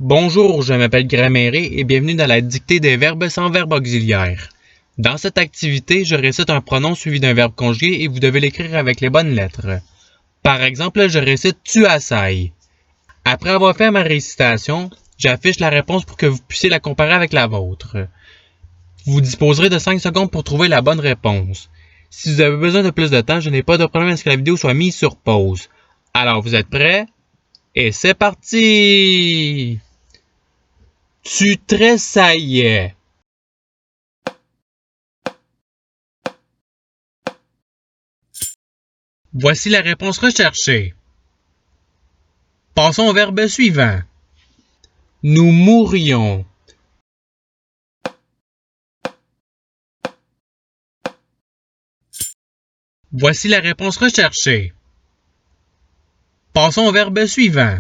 Bonjour, je m'appelle Grammairé et bienvenue dans la dictée des verbes sans verbe auxiliaire. Dans cette activité, je récite un pronom suivi d'un verbe conjugué et vous devez l'écrire avec les bonnes lettres. Par exemple, je récite tu assailles. Après avoir fait ma récitation, j'affiche la réponse pour que vous puissiez la comparer avec la vôtre. Vous disposerez de 5 secondes pour trouver la bonne réponse. Si vous avez besoin de plus de temps, je n'ai pas de problème à ce que la vidéo soit mise sur pause. Alors, vous êtes prêts? Et c'est parti! Tu tressaillais. Voici la réponse recherchée. Passons au verbe suivant. Nous mourrions. Voici la réponse recherchée. Passons au verbe suivant.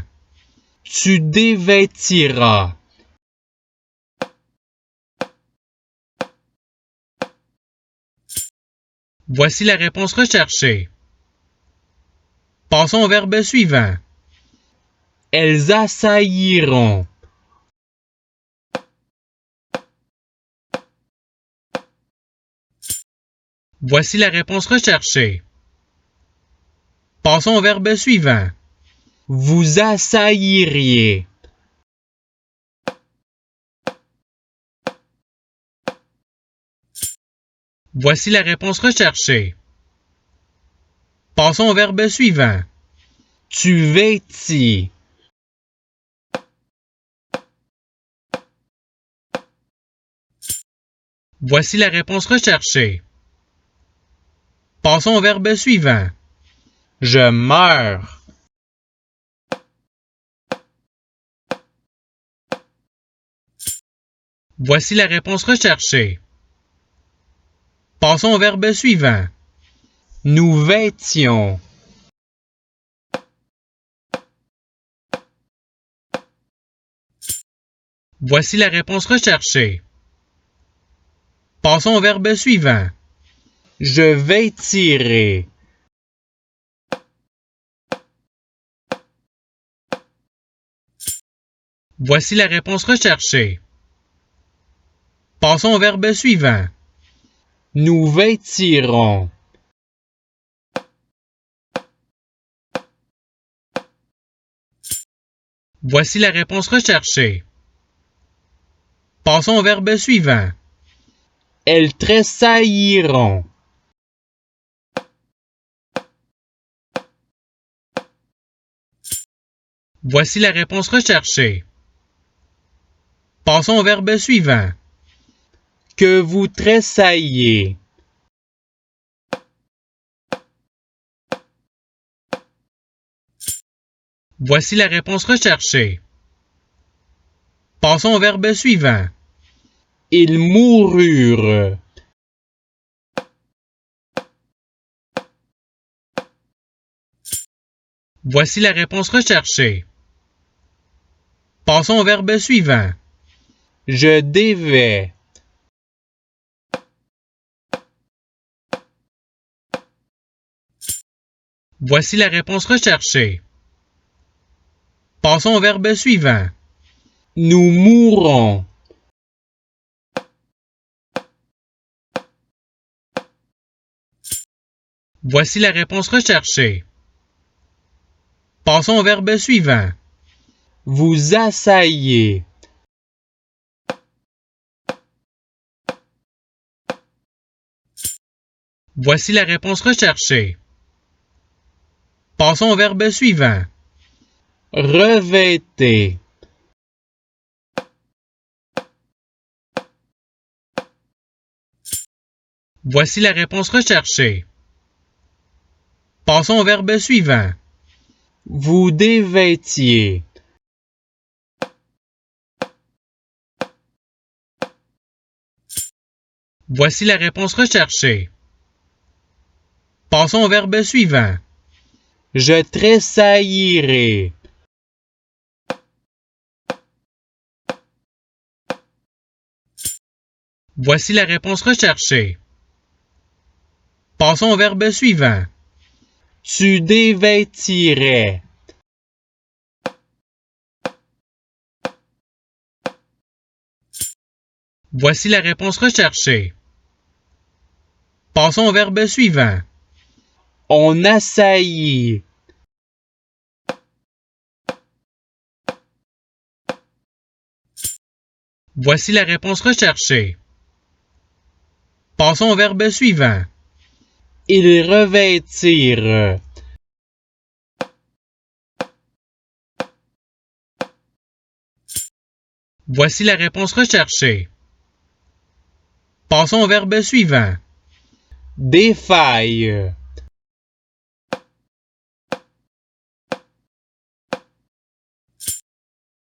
Tu dévêtiras. Voici la réponse recherchée. Passons au verbe suivant. Elles assailliront. Voici la réponse recherchée. Passons au verbe suivant. Vous assailliriez. Voici la réponse recherchée. Passons au verbe suivant. Tu vêtis. Voici la réponse recherchée. Passons au verbe suivant. Je meurs. Voici la réponse recherchée. Passons au verbe suivant. Nous vêtions. Voici la réponse recherchée. Passons au verbe suivant. Je vêtirai. Voici la réponse recherchée. Passons au verbe suivant. Nous vêtirons. Voici la réponse recherchée. Passons au verbe suivant. Elles tressailliront. Voici la réponse recherchée. Passons au verbe suivant. Que vous tressailliez. Voici la réponse recherchée. Passons au verbe suivant. Ils moururent. Voici la réponse recherchée. Passons au verbe suivant. Je devais. Voici la réponse recherchée. Passons au verbe suivant. Nous mourrons. Voici la réponse recherchée. Passons au verbe suivant. Vous assaillez. Voici la réponse recherchée. Passons au verbe suivant. Revêtez. Voici la réponse recherchée. Passons au verbe suivant. Vous dévêtiez. Voici la réponse recherchée. Passons au verbe suivant. Je tressaillirai. Voici la réponse recherchée. Passons au verbe suivant. Tu dévêtirais. Voici la réponse recherchée. Passons au verbe suivant. On assaillit. Voici la réponse recherchée. Passons au verbe suivant. Il revêtir. Voici la réponse recherchée. Passons au verbe suivant. Défaille.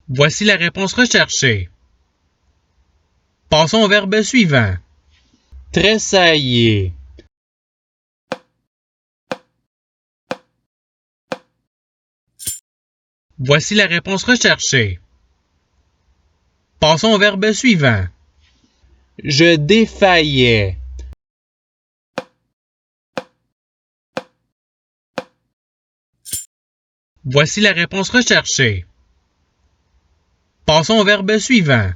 Voici la réponse recherchée. Passons au verbe suivant. Tressailler. Voici la réponse recherchée. Passons au verbe suivant. Je défaillais. Voici la réponse recherchée. Passons au verbe suivant.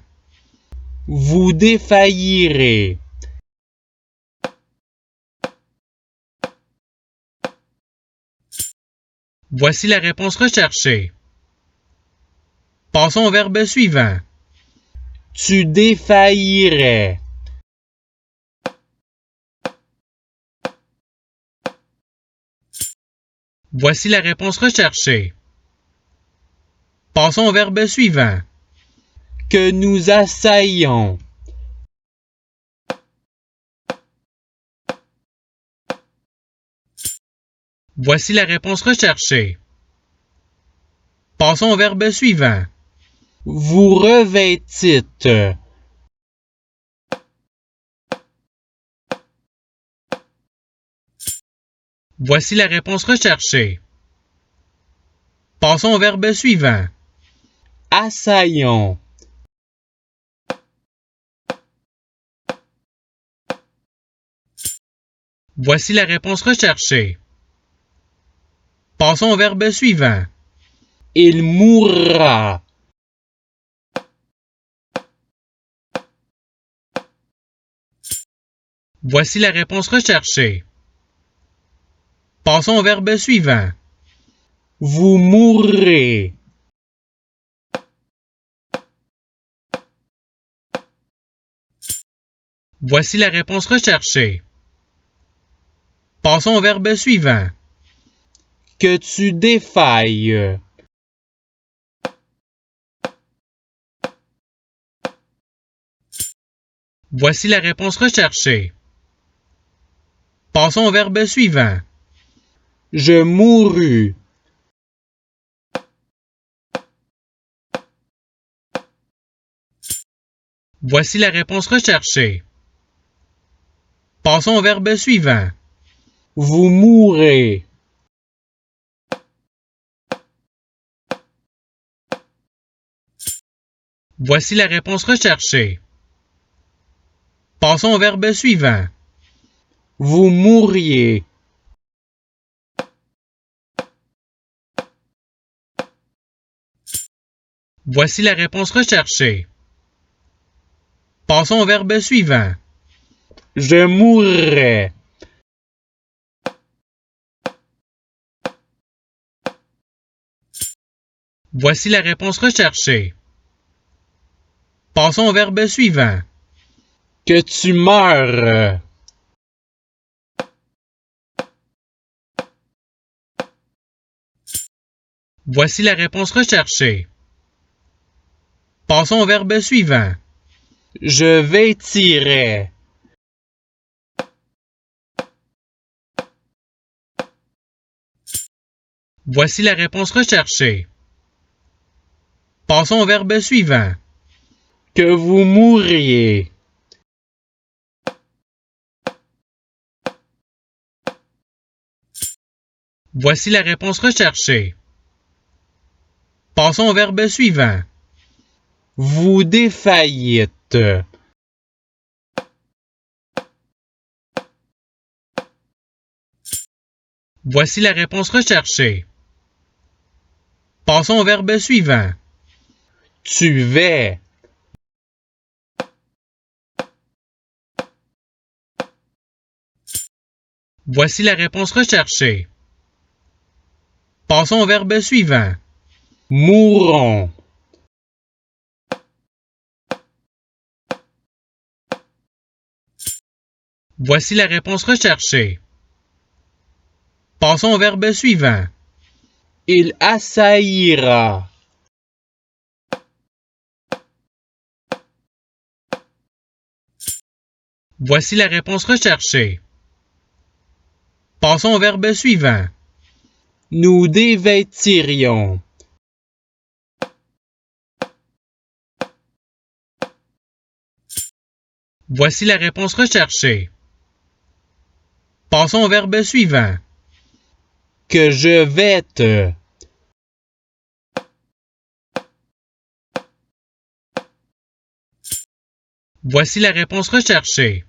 Vous défaillirez. Voici la réponse recherchée. Passons au verbe suivant. Tu défaillirais. Voici la réponse recherchée. Passons au verbe suivant. Que nous assaillions. Voici la réponse recherchée. Passons au verbe suivant. Vous revêtîtes. Voici la réponse recherchée. Passons au verbe suivant. Assaillons. Voici la réponse recherchée. Passons au verbe suivant. Il mourra. Voici la réponse recherchée. Passons au verbe suivant. Vous mourrez. Voici la réponse recherchée. Passons au verbe suivant. Que tu défailles. Voici la réponse recherchée. Passons au verbe suivant. Je mourus. Voici la réponse recherchée. Passons au verbe suivant. Vous mourrez. Voici la réponse recherchée. Passons au verbe suivant. Vous mourriez. Voici la réponse recherchée. Passons au verbe suivant. Je mourrais. Voici la réponse recherchée. Passons au verbe suivant. Que tu meurs. Voici la réponse recherchée. Passons au verbe suivant. Je vêtirais. Voici la réponse recherchée. Passons au verbe suivant. Que vous mourriez. Voici la réponse recherchée. Passons au verbe suivant. Vous défaillites. Voici la réponse recherchée. Passons au verbe suivant. Tu vais. Voici la réponse recherchée. Passons au verbe suivant. Mourront. Voici la réponse recherchée. Passons au verbe suivant. Il assaillira. Voici la réponse recherchée. Passons au verbe suivant. Nous dévêtirions. Voici la réponse recherchée. Passons au verbe suivant. Que je vête. Voici la réponse recherchée.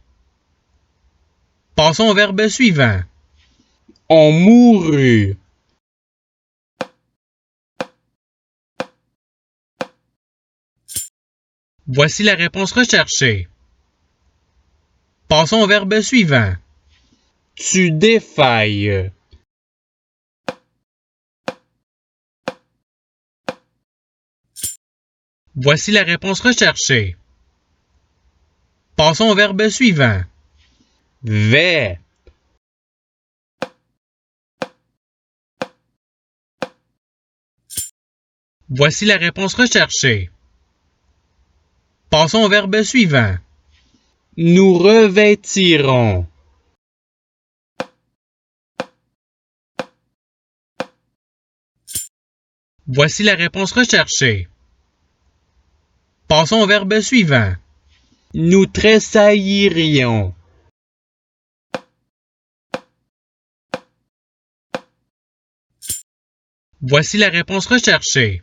Passons au verbe suivant. On mourut. Voici la réponse recherchée. Passons au verbe suivant. Tu défailles. Voici la réponse recherchée. Passons au verbe suivant. Vais. Voici la réponse recherchée. Passons au verbe suivant. Nous revêtirons. Voici la réponse recherchée. Passons au verbe suivant. Nous tressaillirions. Voici la réponse recherchée.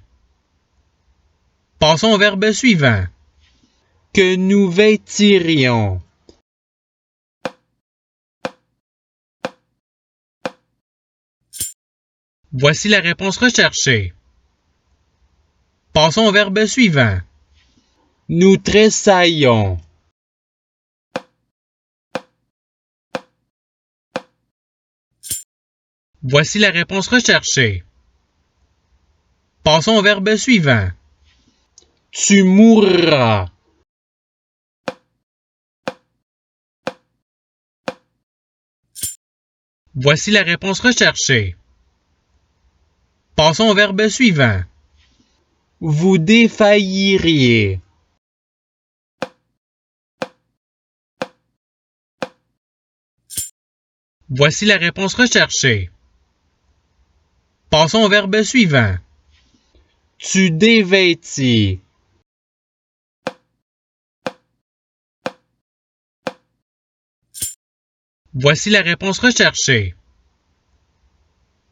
Passons au verbe suivant. Que nous vêtirions. Voici la réponse recherchée. Passons au verbe suivant. Nous tressaillons. Voici la réponse recherchée. Passons au verbe suivant. Tu mourras. Voici la réponse recherchée. Passons au verbe suivant. Vous défailliriez. Voici la réponse recherchée. Passons au verbe suivant. Tu dévêtis. Voici la réponse recherchée.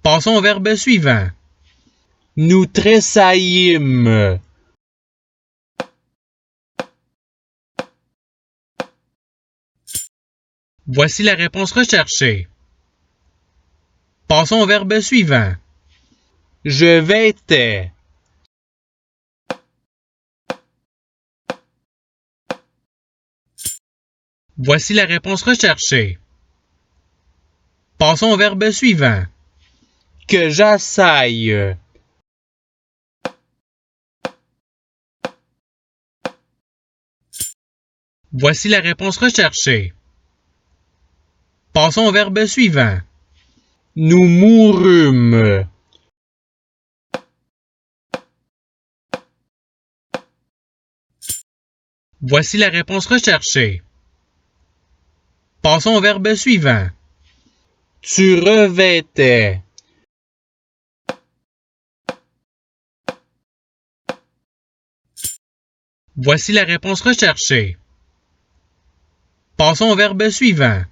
Passons au verbe suivant. Nous tressaillîmes. Voici la réponse recherchée. Passons au verbe suivant. Je vêtais. Voici la réponse recherchée. Passons au verbe suivant. Que j'assaille. Voici la réponse recherchée. Passons au verbe suivant. Nous mourûmes. Voici la réponse recherchée. Passons au verbe suivant. Tu revêtais. Voici la réponse recherchée. Passons au verbe suivant.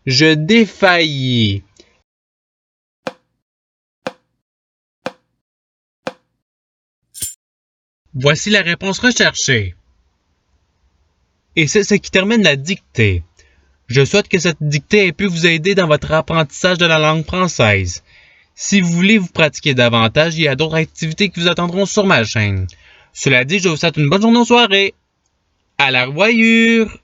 Je défaillis. Voici la réponse recherchée. Et c'est ce qui termine la dictée. Je souhaite que cette dictée ait pu vous aider dans votre apprentissage de la langue française. Si vous voulez vous pratiquer davantage, il y a d'autres activités qui vous attendront sur ma chaîne. Cela dit, je vous souhaite une bonne journée ou soirée. À la revoyure!